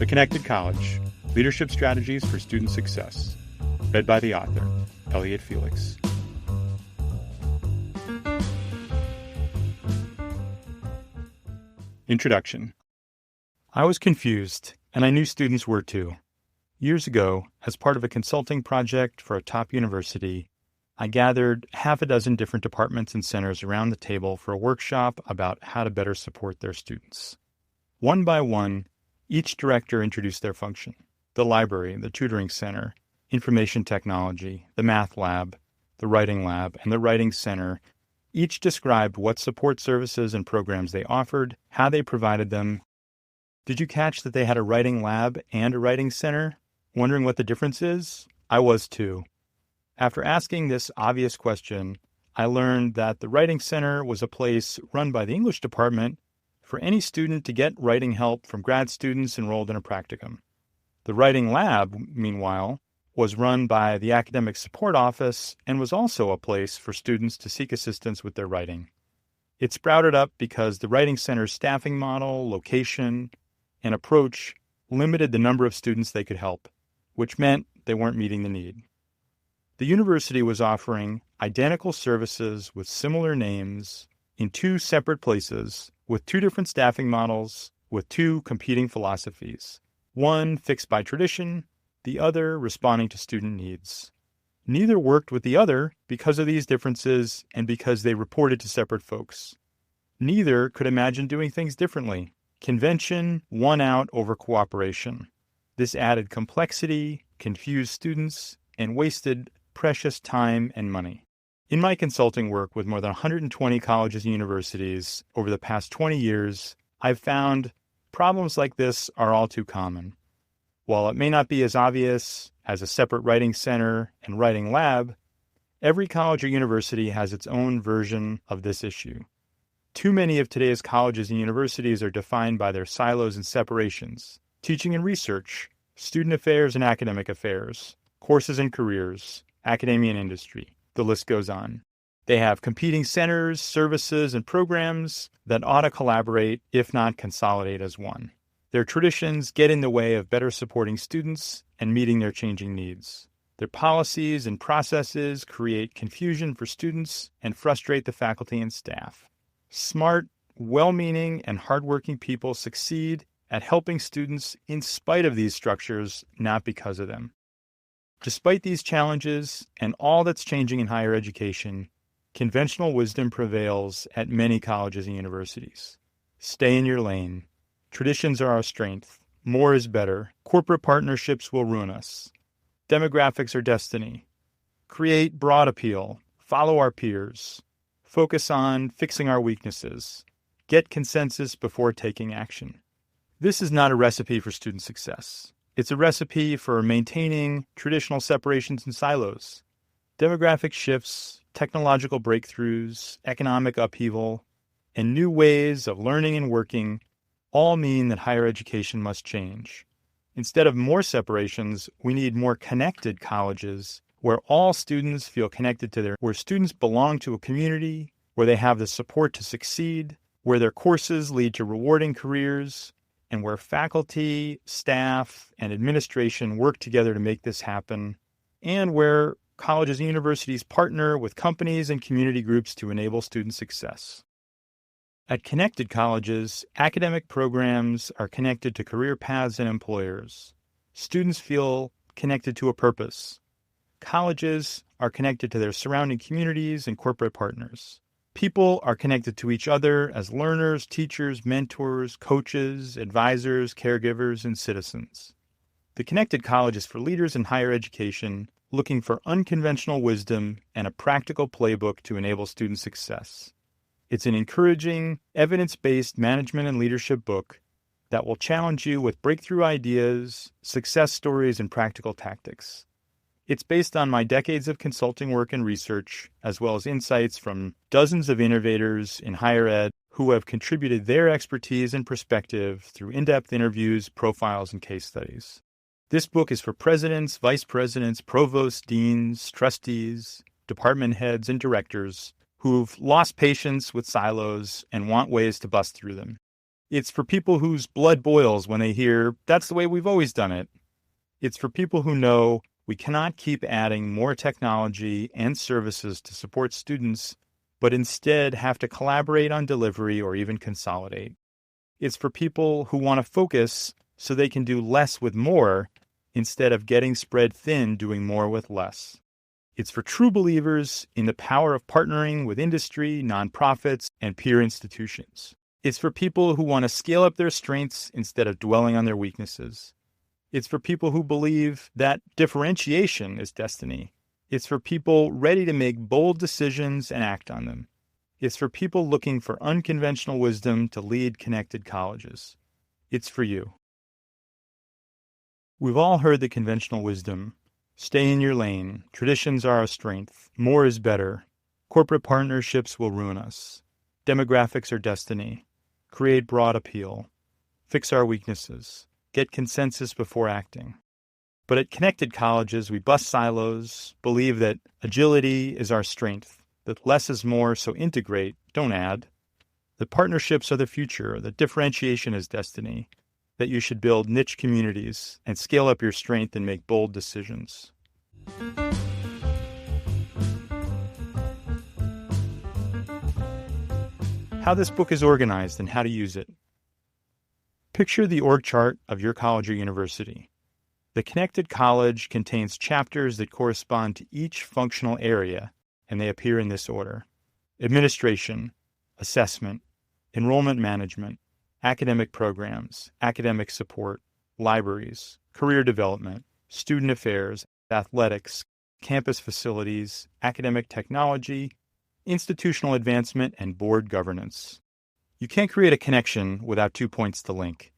The Connected College, Leadership Strategies for Student Success. Read by the author, Elliot Felix. Introduction. I was confused, and I knew students were too. Years ago, as part of a consulting project for a top university, I gathered half a dozen different departments and centers around the table for a workshop about how to better support their students. One by one, each director introduced their function: the library, the tutoring center, information technology, the math lab, the writing lab, and the writing center. Each described what support services and programs they offered, how they provided them. Did you catch that they had a writing lab and a writing center? Wondering what the difference is? I was too. After asking this obvious question, I learned that the writing center was a place run by the English department for any student to get writing help from grad students enrolled in a practicum. The writing lab, meanwhile, was run by the Academic Support Office and was also a place for students to seek assistance with their writing. It sprouted up because the writing center's staffing model, location, and approach limited the number of students they could help, which meant they weren't meeting the need. The university was offering identical services with similar names in two separate places with two different staffing models with two competing philosophies, one fixed by tradition, the other responding to student needs. Neither worked with the other because of these differences and because they reported to separate folks. Neither could imagine doing things differently. Convention won out over cooperation. This added complexity, confused students, and wasted precious time and money. In my consulting work with more than 120 colleges and universities over the past 20 years, I've found problems like this are all too common. While it may not be as obvious as a separate writing center and writing lab, every college or university has its own version of this issue. Too many of today's colleges and universities are defined by their silos and separations: teaching and research, student affairs and academic affairs, courses and careers, academia and industry. The list goes on. They have competing centers, services, and programs that ought to collaborate, if not consolidate as one. Their traditions get in the way of better supporting students and meeting their changing needs. Their policies and processes create confusion for students and frustrate the faculty and staff. Smart, well-meaning, and hardworking people succeed at helping students in spite of these structures, not because of them. Despite these challenges and all that's changing in higher education, conventional wisdom prevails at many colleges and universities. Stay in your lane. Traditions are our strength. More is better. Corporate partnerships will ruin us. Demographics are destiny. Create broad appeal. Follow our peers. Focus on fixing our weaknesses. Get consensus before taking action. This is not a recipe for student success. It's a recipe for maintaining traditional separations and silos. Demographic shifts, technological breakthroughs, economic upheaval, and new ways of learning and working all mean that higher education must change. Instead of more separations, we need more connected colleges where all students feel connected to where students belong to a community, where they have the support to succeed, where their courses lead to rewarding careers, and where faculty, staff, and administration work together to make this happen, and where colleges and universities partner with companies and community groups to enable student success. At connected colleges, academic programs are connected to career paths and employers. Students feel connected to a purpose. Colleges are connected to their surrounding communities and corporate partners. People are connected to each other as learners, teachers, mentors, coaches, advisors, caregivers, and citizens. The Connected College is for leaders in higher education looking for unconventional wisdom and a practical playbook to enable student success. It's an encouraging, evidence-based management and leadership book that will challenge you with breakthrough ideas, success stories, and practical tactics. It's based on my decades of consulting work and research, as well as insights from dozens of innovators in higher ed who have contributed their expertise and perspective through in-depth interviews, profiles, and case studies. This book is for presidents, vice presidents, provosts, deans, trustees, department heads, and directors who've lost patience with silos and want ways to bust through them. It's for people whose blood boils when they hear, "That's the way we've always done it." It's for people who know we cannot keep adding more technology and services to support students, but instead have to collaborate on delivery or even consolidate. It's for people who want to focus so they can do less with more instead of getting spread thin doing more with less. It's for true believers in the power of partnering with industry, nonprofits, and peer institutions. It's for people who want to scale up their strengths instead of dwelling on their weaknesses. It's for people who believe that differentiation is destiny. It's for people ready to make bold decisions and act on them. It's for people looking for unconventional wisdom to lead connected colleges. It's for you. We've all heard the conventional wisdom. Stay in your lane. Traditions are our strength. More is better. Corporate partnerships will ruin us. Demographics are destiny. Create broad appeal. Fix our weaknesses. Get consensus before acting. But at connected colleges, we bust silos, believe that agility is our strength, that less is more, so integrate, don't add. That partnerships are the future, that differentiation is destiny, that you should build niche communities and scale up your strength and make bold decisions. How this book is organized and how to use it. Picture the org chart of your college or university. The connected college contains chapters that correspond to each functional area, and they appear in this order: administration, assessment, enrollment management, academic programs, academic support, libraries, career development, student affairs, athletics, campus facilities, academic technology, institutional advancement, and board governance. You can't create a connection without 2 points to link.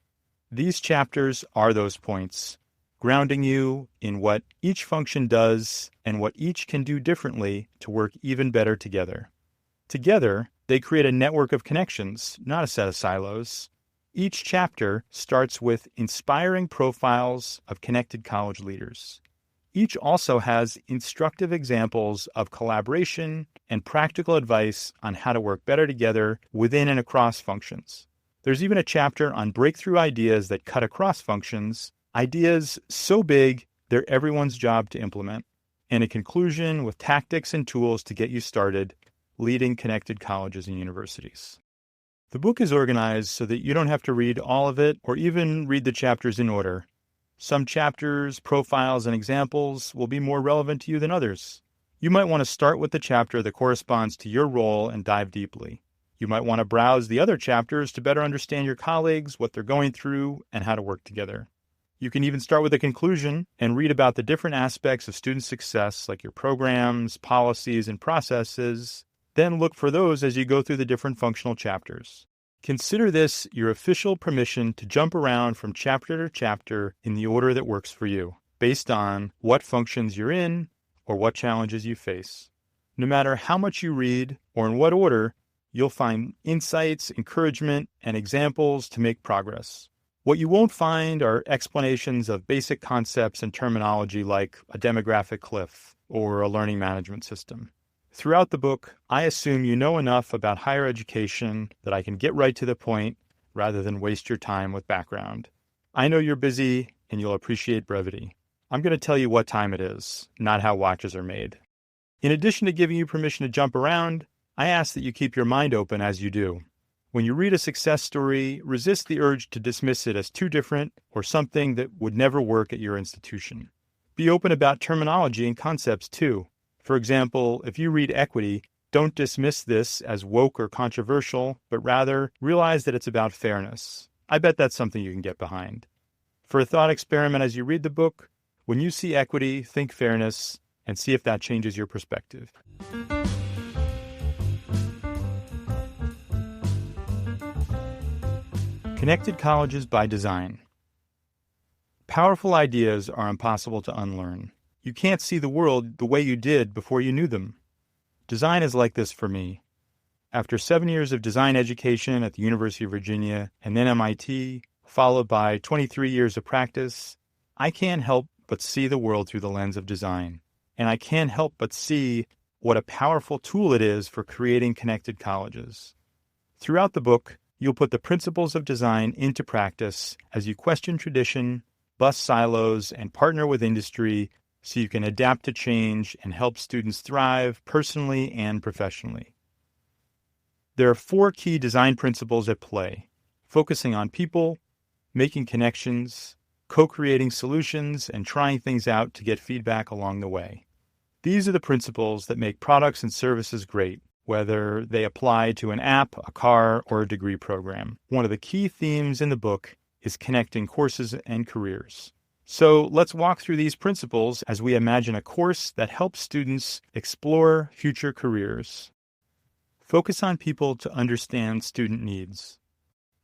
These chapters are those points, grounding you in what each function does and what each can do differently to work even better together. Together, they create a network of connections, not a set of silos. Each chapter starts with inspiring profiles of connected college leaders. Each also has instructive examples of collaboration and practical advice on how to work better together within and across functions. There's even a chapter on breakthrough ideas that cut across functions, ideas so big they're everyone's job to implement, and a conclusion with tactics and tools to get you started leading connected colleges and universities. The book is organized so that you don't have to read all of it or even read the chapters in order. Some chapters, profiles, and examples will be more relevant to you than others. You might want to start with the chapter that corresponds to your role and dive deeply. You might want to browse the other chapters to better understand your colleagues, what they're going through, and how to work together. You can even start with a conclusion and read about the different aspects of student success, like your programs, policies, and processes. Then look for those as you go through the different functional chapters. Consider this your official permission to jump around from chapter to chapter in the order that works for you, based on what functions you're in or what challenges you face. No matter how much you read or in what order, you'll find insights, encouragement, and examples to make progress. What you won't find are explanations of basic concepts and terminology like a demographic cliff or a learning management system. Throughout the book, I assume you know enough about higher education that I can get right to the point rather than waste your time with background. I know you're busy and you'll appreciate brevity. I'm going to tell you what time it is, not how watches are made. In addition to giving you permission to jump around, I ask that you keep your mind open as you do. When you read a success story, resist the urge to dismiss it as too different or something that would never work at your institution. Be open about terminology and concepts too. For example, if you read equity, don't dismiss this as woke or controversial, but rather realize that it's about fairness. I bet that's something you can get behind. For a thought experiment as you read the book, when you see equity, think fairness, and see if that changes your perspective. Connected colleges by design. Powerful ideas are impossible to unlearn. You can't see the world the way you did before you knew them. Design is like this for me. After 7 years of design education at the University of Virginia and then MIT, followed by 23 years of practice, I can't help but see the world through the lens of design. And I can't help but see what a powerful tool it is for creating connected colleges. Throughout the book, You'll put the principles of design into practice as you question tradition, bust silos, and partner with industry so you can adapt to change and help students thrive personally and professionally. There are 4 key design principles at play: focusing on people, making connections, co-creating solutions, and trying things out to get feedback along the way. These are the principles that make products and services great, whether they apply to an app, a car, or a degree program. One of the key themes in the book is connecting courses and careers. So let's walk through these principles as we imagine a course that helps students explore future careers. Focus on people to understand student needs.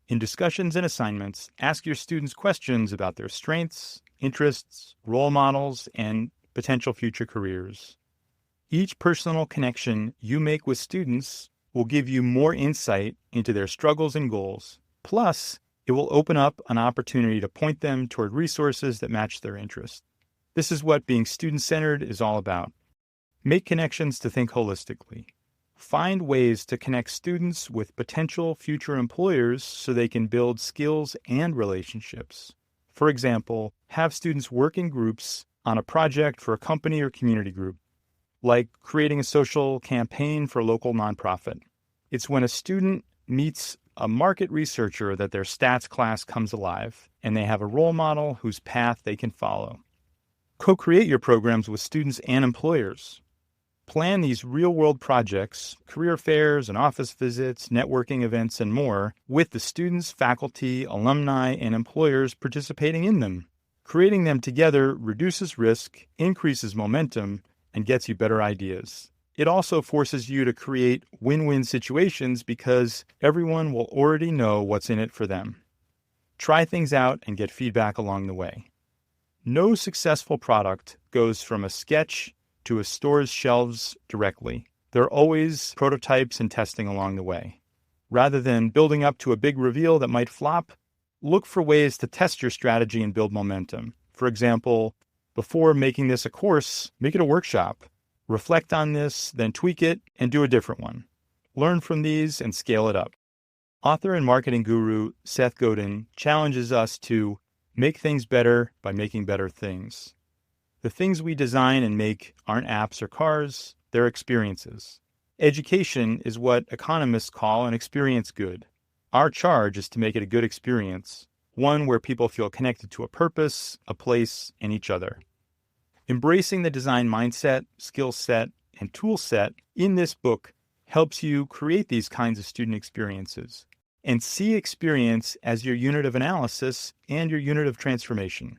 In discussions and assignments, ask your students questions about their strengths, interests, role models, and potential future careers. Each personal connection you make with students will give you more insight into their struggles and goals. Plus, it will open up an opportunity to point them toward resources that match their interests. This is what being student-centered is all about. Make connections to think holistically. Find ways to connect students with potential future employers so they can build skills and relationships. For example, have students work in groups on a project for a company or community group, like creating a social campaign for a local nonprofit. It's when a student meets a market researcher that their stats class comes alive, and they have a role model whose path they can follow. Co-create your programs with students and employers. Plan these real-world projects, career fairs and office visits, networking events, and more with the students, faculty, alumni, and employers participating in them. Creating them together reduces risk, increases momentum, and gets you better ideas. It also forces you to create win-win situations because everyone will already know what's in it for them. Try things out and get feedback along the way. No successful product goes from a sketch to a store's shelves directly. There are always prototypes and testing along the way. Rather than building up to a big reveal that might flop, look for ways to test your strategy and build momentum. For example, before making this a course, make it a workshop. Reflect on this, then tweak it and do a different one. Learn from these and scale it up. Author and marketing guru Seth Godin challenges us to make things better by making better things. The things we design and make aren't apps or cars, they're experiences. Education is what economists call an experience good. Our charge is to make it a good experience, one where people feel connected to a purpose, a place, and each other. Embracing the design mindset, skill set, and tool set in this book helps you create these kinds of student experiences and see experience as your unit of analysis and your unit of transformation.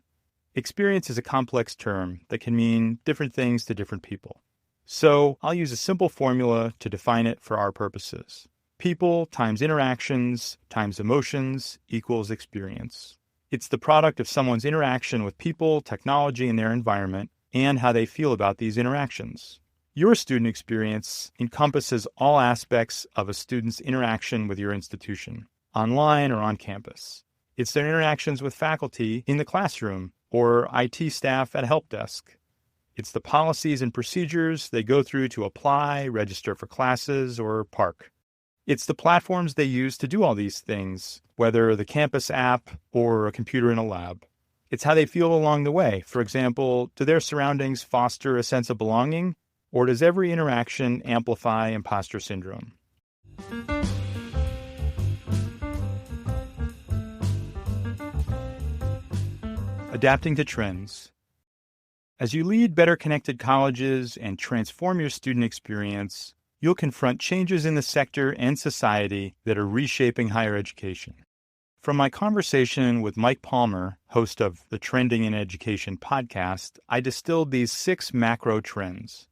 Experience is a complex term that can mean different things to different people. So I'll use a simple formula to define it for our purposes. People times interactions times emotions equals experience. It's the product of someone's interaction with people, technology, and their environment, and how they feel about these interactions. Your student experience encompasses all aspects of a student's interaction with your institution, online or on campus. It's their interactions with faculty in the classroom or IT staff at a help desk. It's the policies and procedures they go through to apply, register for classes, or park. It's the platforms they use to do all these things, whether the campus app or a computer in a lab. It's how they feel along the way. For example, do their surroundings foster a sense of belonging, or does every interaction amplify imposter syndrome? Adapting to trends. As you lead better connected colleges and transform your student experience, you'll confront changes in the sector and society that are reshaping higher education. From my conversation with Mike Palmer, host of the Trending in Education podcast, I distilled these 6 macro trends: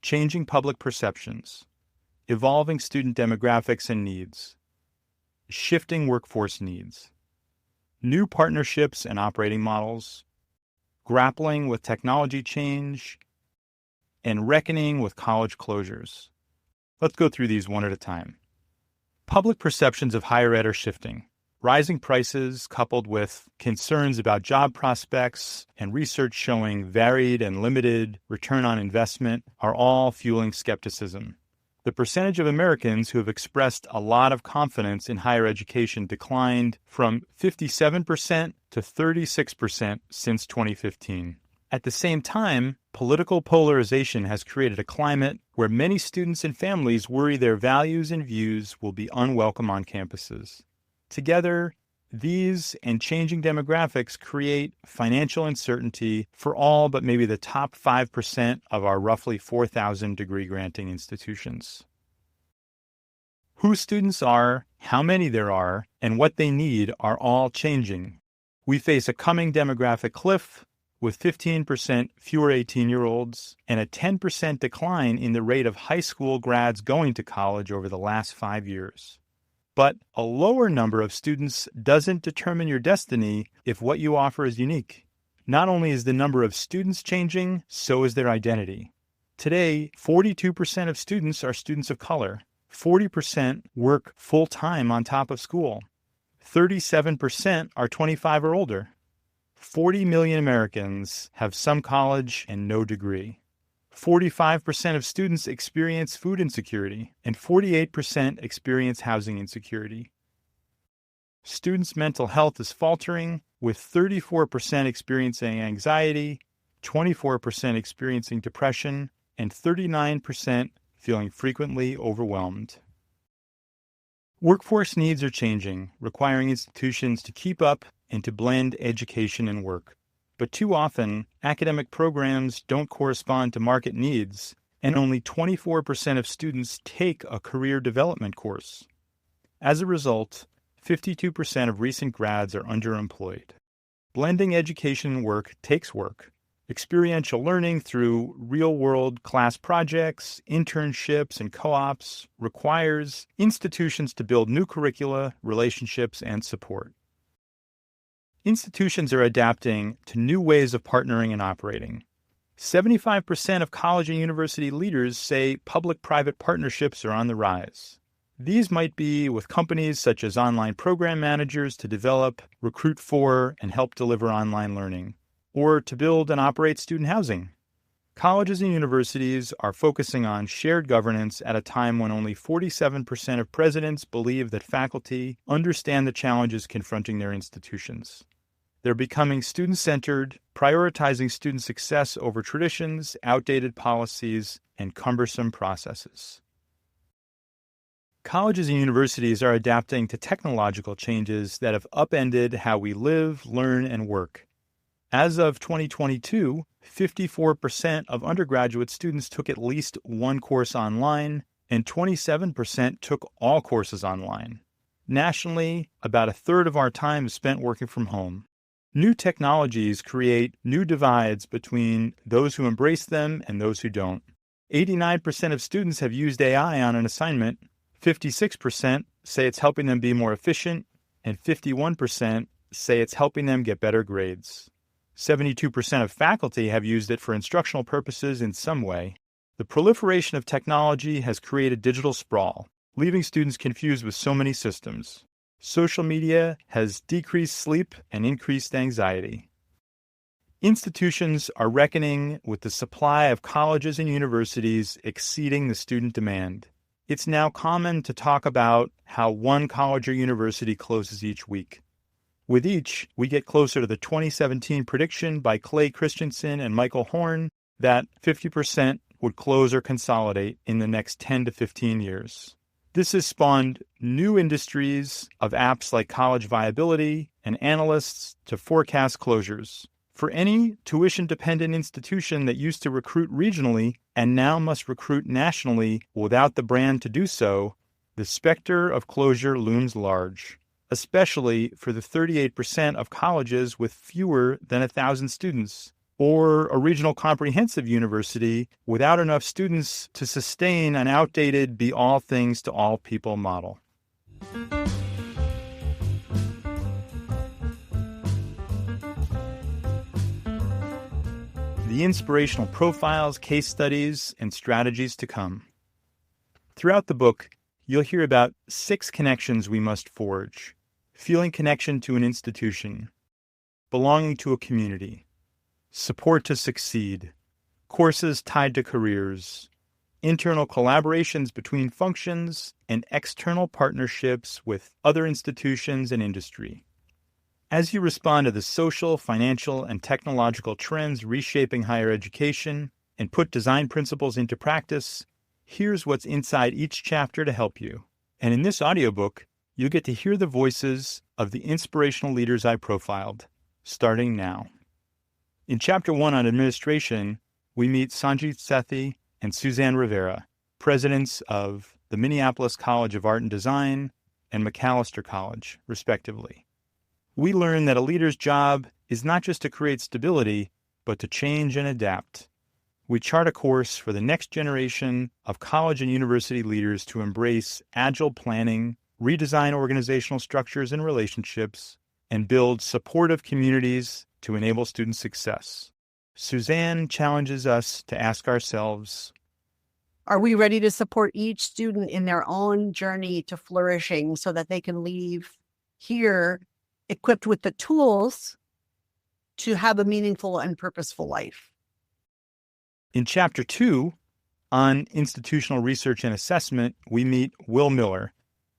changing public perceptions, evolving student demographics and needs, shifting workforce needs, new partnerships and operating models, grappling with technology change, and reckoning with college closures. Let's go through these one at a time. Public perceptions of higher ed are shifting. Rising prices, coupled with concerns about job prospects and research showing varied and limited return on investment, are all fueling skepticism. The percentage of Americans who have expressed a lot of confidence in higher education declined from 57% to 36% since 2015. At the same time, political polarization has created a climate where many students and families worry their values and views will be unwelcome on campuses. Together, these and changing demographics create financial uncertainty for all but maybe the top 5% of our roughly 4,000 degree-granting institutions. Who students are, how many there are, and what they need are all changing. We face a coming demographic cliff with 15% fewer 18-year-olds and a 10% decline in the rate of high school grads going to college over the last 5 years. But a lower number of students doesn't determine your destiny if what you offer is unique. Not only is the number of students changing, so is their identity. Today, 42% of students are students of color. 40% work full-time on top of school. 37% are 25 or older. 40 million Americans have some college and no degree. 45% of students experience food insecurity, and 48% experience housing insecurity. Students' mental health is faltering, with 34% experiencing anxiety, 24% experiencing depression, and 39% feeling frequently overwhelmed. Workforce needs are changing, requiring institutions to keep up and to blend education and work. But too often, academic programs don't correspond to market needs, and only 24% of students take a career development course. As a result, 52% of recent grads are underemployed. Blending education and work takes work. Experiential learning through real-world class projects, internships, and co-ops requires institutions to build new curricula, relationships, and support. Institutions are adapting to new ways of partnering and operating. 75% of college and university leaders say public-private partnerships are on the rise. These might be with companies such as online program managers to develop, recruit for, and help deliver online learning, or to build and operate student housing. Colleges and universities are focusing on shared governance at a time when only 47% of presidents believe that faculty understand the challenges confronting their institutions. They're becoming student-centered, prioritizing student success over traditions, outdated policies, and cumbersome processes. Colleges and universities are adapting to technological changes that have upended how we live, learn, and work. As of 2022, 54% of undergraduate students took at least one course online, and 27% took all courses online. Nationally, about a third of our time is spent working from home. New technologies create new divides between those who embrace them and those who don't. 89% of students have used AI on an assignment, 56% say it's helping them be more efficient, and 51% say it's helping them get better grades. 72% of faculty have used it for instructional purposes in some way. The proliferation of technology has created digital sprawl, leaving students confused with so many systems. Social media has decreased sleep and increased anxiety. Institutions are reckoning with the supply of colleges and universities exceeding the student demand. It's now common to talk about how one college or university closes each week. With each, we get closer to the 2017 prediction by Clay Christensen and Michael Horn that 50% would close or consolidate in the next 10 to 15 years. This has spawned new industries of apps like College Viability and analysts to forecast closures. For any tuition-dependent institution that used to recruit regionally and now must recruit nationally without the brand to do so, the specter of closure looms large, especially for the 38% of colleges with fewer than 1,000 students, or a regional comprehensive university without enough students to sustain an outdated be all things to all people model. The inspirational profiles, case studies, and strategies to come. Throughout the book, you'll hear about 6 connections we must forge: feeling connection to an institution, belonging to a community, support to succeed, courses tied to careers, internal collaborations between functions, and external partnerships with other institutions and industry. As you respond to the social, financial, and technological trends reshaping higher education and put design principles into practice, here's what's inside each chapter to help you. And in this audiobook, you'll get to hear the voices of the inspirational leaders I profiled, starting now. In Chapter 1 on administration, we meet Sanjit Sethi and Suzanne Rivera, presidents of the Minneapolis College of Art and Design and Macalester College, respectively. We learn that a leader's job is not just to create stability, but to change and adapt. We chart a course for the next generation of college and university leaders to embrace agile planning, redesign organizational structures and relationships, and build supportive communities to enable student success. Suzanne challenges us to ask ourselves, are we ready to support each student in their own journey to flourishing so that they can leave here equipped with the tools to have a meaningful and purposeful life? In Chapter 2, on institutional research and assessment, we meet Will Miller,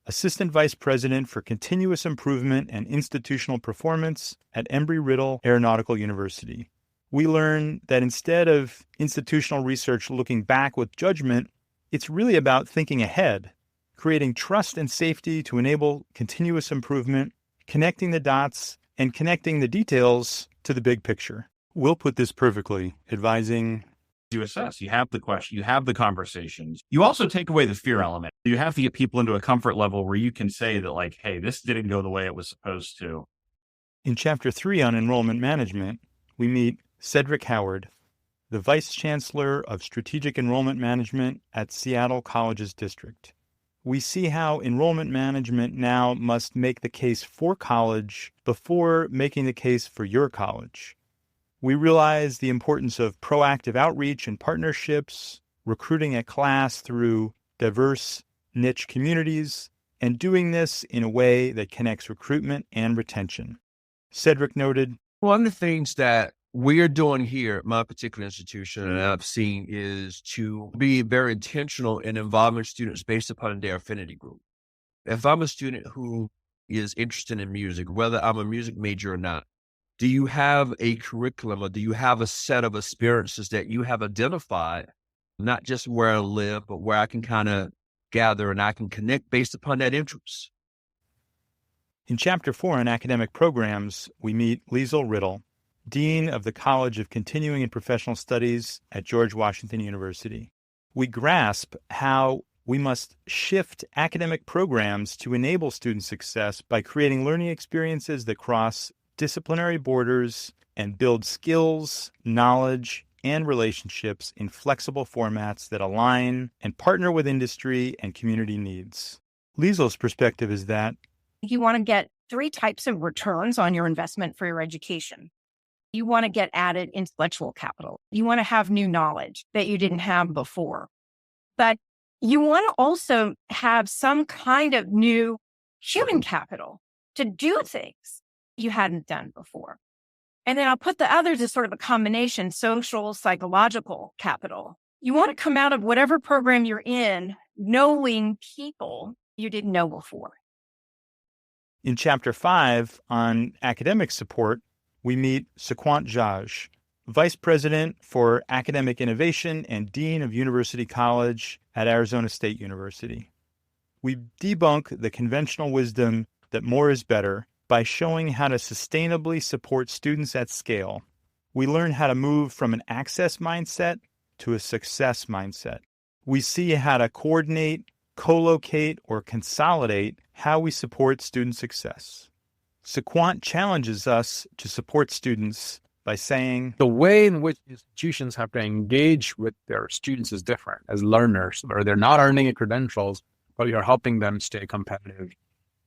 Assistant Vice President for Continuous Improvement and Institutional Performance at Embry-Riddle Aeronautical University. We learn that instead of institutional research looking back with judgment, it's really about thinking ahead, creating trust and safety to enable continuous improvement, connecting the dots, and connecting the details to the big picture. Will put this perfectly, advising, you assess, you have the question, you have the conversations. You also take away the fear element. You have to get people into a comfort level where you can say that, like, hey, this didn't go the way it was supposed to. In Chapter 3 on enrollment management, we meet Cedric Howard, the Vice Chancellor of Strategic Enrollment Management at Seattle Colleges District. We see how enrollment management now must make the case for college before making the case for your college. We realize the importance of proactive outreach and partnerships, recruiting a class through diverse niche communities, and doing this in a way that connects recruitment and retention. Cedric noted, one of the things that we're doing here at my particular institution, and I've seen, is to be very intentional in involving students based upon their affinity group. If I'm a student who is interested in music, whether I'm a music major or not, do you have a curriculum or do you have a set of experiences that you have identified, not just where I live, but where I can kind of gather and I can connect based upon that interest? In Chapter 4 on academic programs, we meet Liesl Riddle, Dean of the College of Continuing and Professional Studies at George Washington University. We grasp how we must shift academic programs to enable student success by creating learning experiences that cross disciplinary borders and build skills, knowledge, and relationships in flexible formats that align and partner with industry and community needs. Liesl's perspective is that you want to get 3 types of returns on your investment for your education. You want to get added intellectual capital. You want to have new knowledge that you didn't have before. But you want to also have some kind of new human capital to do things you hadn't done before. And then I'll put the others as sort of a combination, social, psychological capital. You want to come out of whatever program you're in knowing people you didn't know before. In Chapter 5 on academic support, we meet Sequant Jaj, Vice President for Academic Innovation and Dean of University College at Arizona State University. We debunk the conventional wisdom that more is better by showing how to sustainably support students at scale. We learn how to move from an access mindset to a success mindset. We see how to coordinate, co-locate, or consolidate how we support student success. Sequant challenges us to support students by saying, the way in which institutions have to engage with their students is different as learners, where they're not earning credentials, but you're helping them stay competitive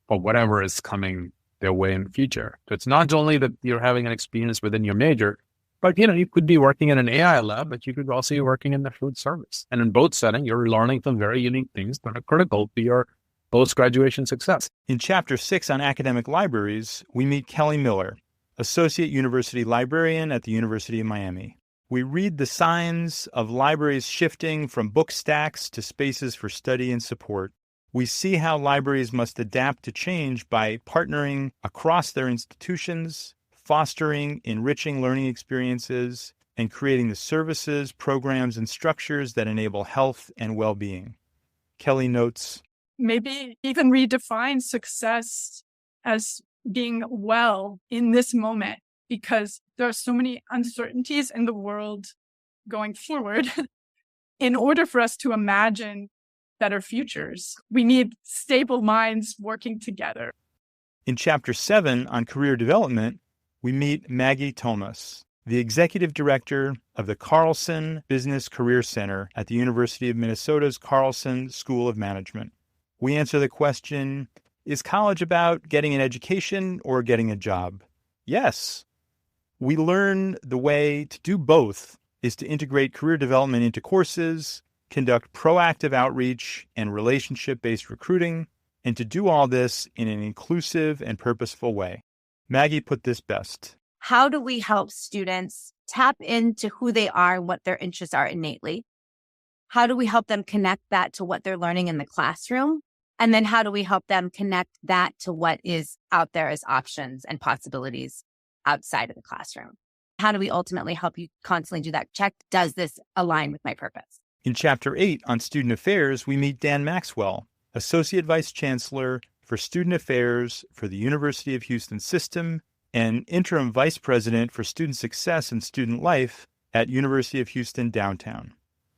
for whatever is coming their way in the future. So it's not only that you're having an experience within your major, but you could be working in an AI lab, but you could also be working in the food service. And in both settings, you're learning some very unique things that are critical to your post-graduation success. In Chapter 6 on academic libraries, we meet Kelly Miller, Associate University Librarian at the University of Miami. We read the signs of libraries shifting from book stacks to spaces for study and support. We see how libraries must adapt to change by partnering across their institutions, fostering enriching learning experiences, and creating the services, programs, and structures that enable health and well-being. Kelly notes, maybe even redefine success as being well in this moment, because there are so many uncertainties in the world going forward. In order for us to imagine better futures, we need stable minds working together. In Chapter 7 on career development, we meet Maggie Thomas, the executive director of the Carlson Business Career Center at the University of Minnesota's Carlson School of Management. We answer the question, is college about getting an education or getting a job? Yes. We learn the way to do both is to integrate career development into courses, conduct proactive outreach and relationship-based recruiting, and to do all this in an inclusive and purposeful way. Maggie put this best. How do we help students tap into who they are and what their interests are innately? How do we help them connect that to what they're learning in the classroom? And then how do we help them connect that to what is out there as options and possibilities outside of the classroom? How do we ultimately help you constantly do that check? Does this align with my purpose? In Chapter 8 on Student Affairs, we meet Dan Maxwell, Associate Vice Chancellor for Student Affairs for the University of Houston System and Interim Vice President for Student Success and Student Life at University of Houston Downtown.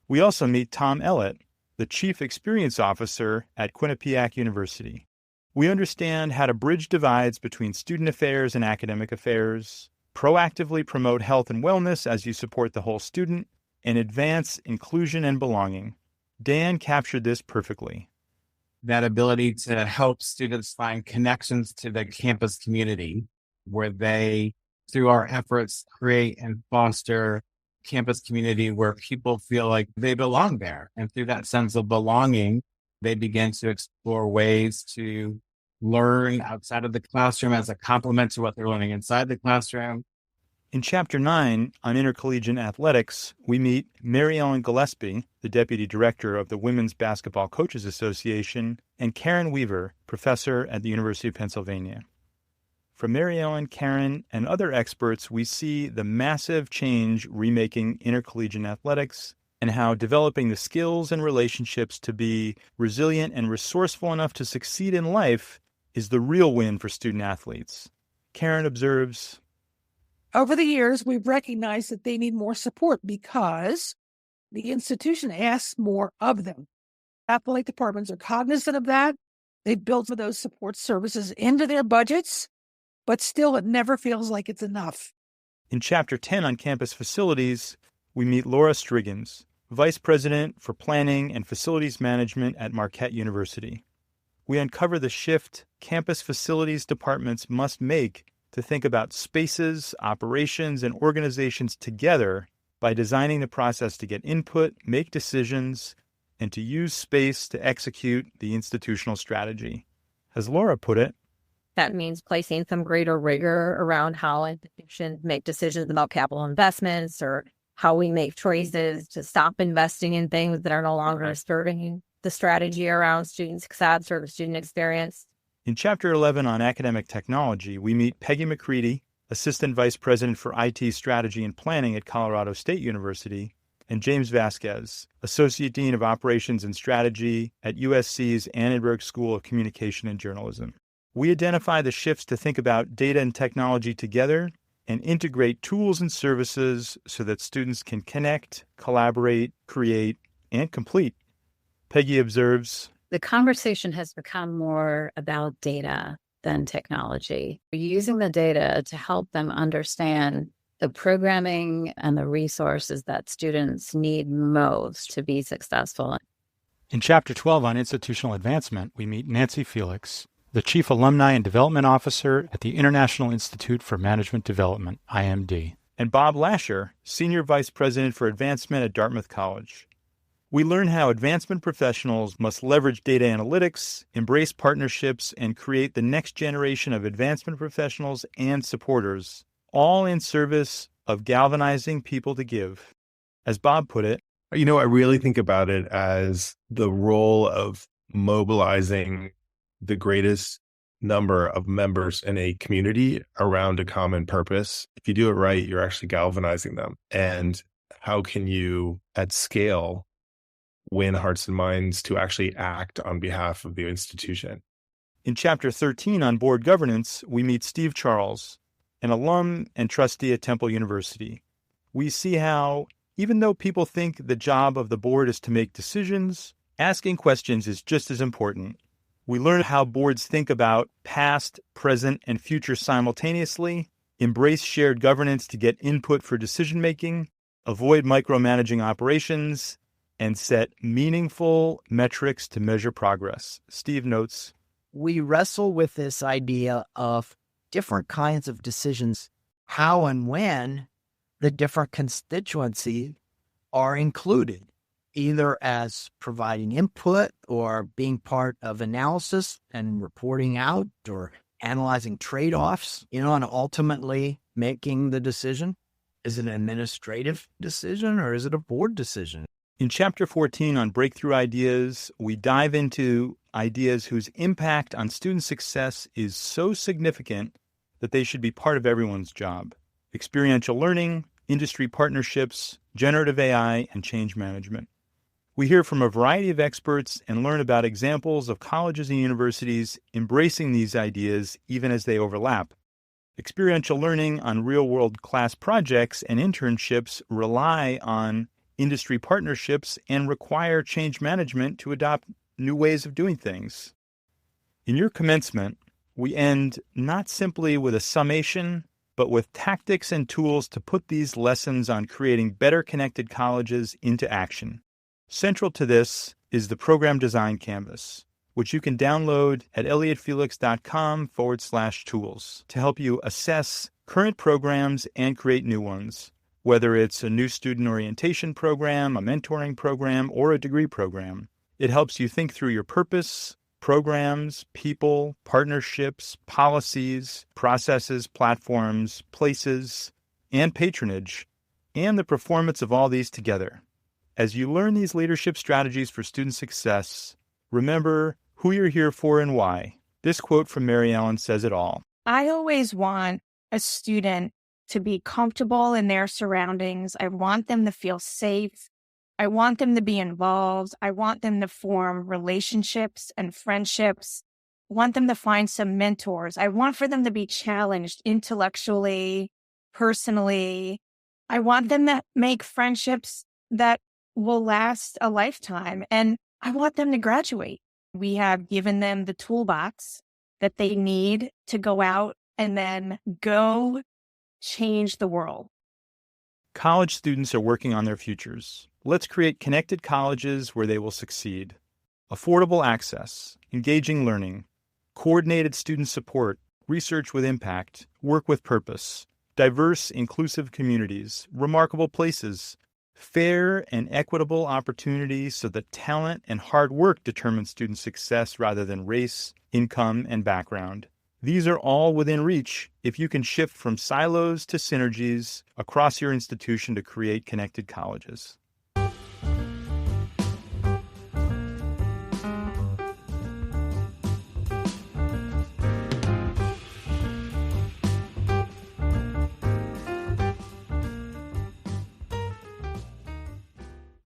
We also meet Tom Ellett, the Chief Experience Officer at Quinnipiac University. We understand how to bridge divides between student affairs and academic affairs, proactively promote health and wellness as you support the whole student, and advance inclusion and belonging. Dan captured this perfectly. That ability to help students find connections to the campus community where they, through our efforts, create and foster campus community where people feel like they belong there. And through that sense of belonging, they begin to explore ways to learn outside of the classroom as a complement to what they're learning inside the classroom. In Chapter 9 on intercollegiate athletics, we meet Mary Ellen Gillespie, the Deputy Director of the Women's Basketball Coaches Association, and Karen Weaver, Professor at the University of Pennsylvania. From Mary Ellen, Karen, and other experts, we see the massive change remaking intercollegiate athletics and how developing the skills and relationships to be resilient and resourceful enough to succeed in life is the real win for student athletes. Karen observes, over the years, we've recognized that they need more support because the institution asks more of them. Athletic departments are cognizant of that. They've built those support services into their budgets, but still it never feels like it's enough. In Chapter 10 on campus facilities, we meet Laura Striggins, Vice President for Planning and Facilities Management at Marquette University. We uncover the shift campus facilities departments must make to think about spaces, operations, and organizations together by designing the process to get input, make decisions, and to use space to execute the institutional strategy. As Laura put it, that means placing some greater rigor around how institutions make decisions about capital investments or how we make choices to stop investing in things that are no longer serving the strategy around student success or the student experience. In Chapter 11 on academic technology, we meet Peggy McCready, Assistant Vice President for IT Strategy and Planning at Colorado State University, and James Vasquez, Associate Dean of Operations and Strategy at USC's Annenberg School of Communication and Journalism. We identify the shifts to think about data and technology together and integrate tools and services so that students can connect, collaborate, create, and complete. Peggy observes, the conversation has become more about data than technology. We're using the data to help them understand the programming and the resources that students need most to be successful. In Chapter 12 on institutional advancement, we meet Nancy Felix, the Chief Alumni and Development Officer at the International Institute for Management Development, IMD, and Bob Lasher, Senior Vice President for Advancement at Dartmouth College. We learn how advancement professionals must leverage data analytics, embrace partnerships, and create the next generation of advancement professionals and supporters, all in service of galvanizing people to give. As Bob put it, I really think about it as the role of mobilizing the greatest number of members in a community around a common purpose. If you do it right, you're actually galvanizing them. And how can you, at scale, win hearts and minds to actually act on behalf of the institution? In Chapter 13 on board governance, we meet Steve Charles, an alum and trustee at Temple University. We see how, even though people think the job of the board is to make decisions, asking questions is just as important. We learn how boards think about past, present, and future simultaneously, embrace shared governance to get input for decision-making, avoid micromanaging operations, and set meaningful metrics to measure progress. Steve notes, we wrestle with this idea of different kinds of decisions, how and when the different constituencies are included, either as providing input or being part of analysis and reporting out or analyzing trade-offs, and ultimately making the decision. Is it an administrative decision or is it a board decision? In Chapter 14 on breakthrough ideas, we dive into ideas whose impact on student success is so significant that they should be part of everyone's job. Experiential learning, industry partnerships, generative AI, and change management. We hear from a variety of experts and learn about examples of colleges and universities embracing these ideas even as they overlap. Experiential learning on real-world class projects and internships rely on industry partnerships and require change management to adopt new ways of doing things. In your commencement, we end not simply with a summation, but with tactics and tools to put these lessons on creating better connected colleges into action. Central to this is the Program Design Canvas, which you can download at elliottfelix.com/tools to help you assess current programs and create new ones. Whether it's a new student orientation program, a mentoring program, or a degree program, it helps you think through your purpose, programs, people, partnerships, policies, processes, platforms, places, and patronage, and the performance of all these together. As you learn these leadership strategies for student success, remember who you're here for and why. This quote from Mary Ellen says it all. I always want a student to be comfortable in their surroundings. I want them to feel safe. I want them to be involved. I want them to form relationships and friendships. I want them to find some mentors. I want for them to be challenged intellectually, personally. I want them to make friendships that will last a lifetime. And I want them to graduate. We have given them the toolbox that they need to go out and then go change the world. College students are working on their futures. Let's create connected colleges where they will succeed. Affordable access, engaging learning, coordinated student support, research with impact, work with purpose, diverse, inclusive communities, remarkable places, fair and equitable opportunities so that talent and hard work determine student success rather than race, income, and background. These are all within reach if you can shift from silos to synergies across your institution to create connected colleges.